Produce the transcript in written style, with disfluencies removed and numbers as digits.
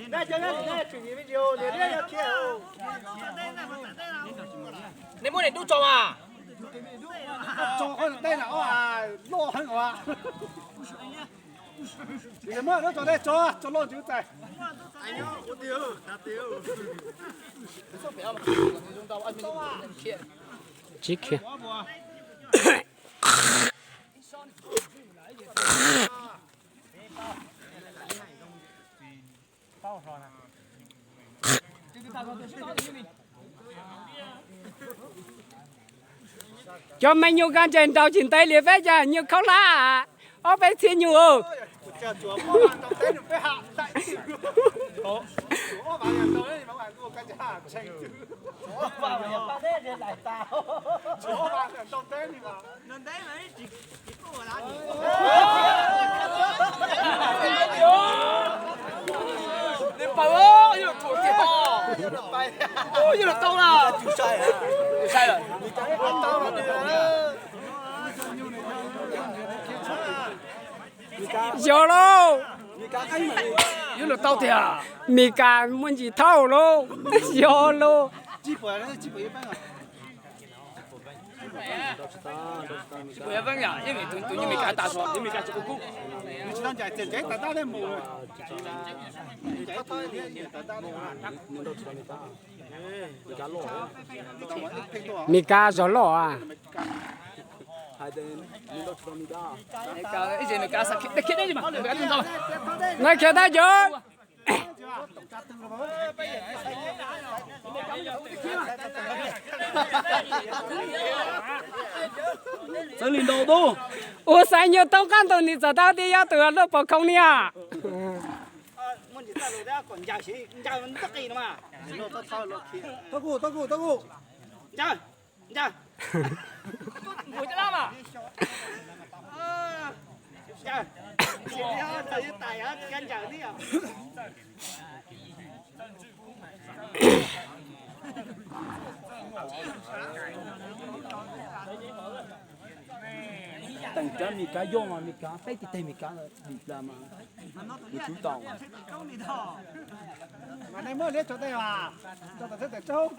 那叫那那去你们就你那要贴哦。你冇嚟都做啊？做可能低樓啊，攞喺我啊。你乜都做得做啊，做攞少仔。哎呦，我屌，打屌。几克？cho mấy nhiêu gan trên đầu trên tay liền phải ra nhiều khâu lá ở bên thiên nhiều hơn cho chúa có bạn trong tay được phải hạ tại chúa chúa bạn nhà tôi mà bạn tôi cái hạ chạy chúa bạn nhà tôi đấy để lại tao chúa bạn nhà trong tay thì mà nên đấy mấy chỉ có là gì你笨喎，呢度做嘅喎，哦，呢度到啦，跳晒啊，跳晒啦，你講一講到有喽，呢度到啲啊，米干muốn gì thâu喽，有喽，基本上基本一般啊。我一分呀，因為對你未解大錯，你未解做個股。你知道就正正大大的冇啊，大大的大大的，你都知道你大，你家攞，你當我聽到啊？米干咗咯啊，係的，你都知道你大。你搞，以前你搞實你傾得住嘛？你搞掂到。我瞧得咗。整年度都，我三月都看到你找到的要得了不空呢。我你在路上管家去，人家不给了嘛？你都操了去。多顾多顾多顾，你家，我知道嘛。啊，家，今天他就打呀，干讲的呀。等着米干用啊，米干非得米干了，米干嘛，你知道吗？mà nay mới lấy cho đây mà cho ta thấy tại châu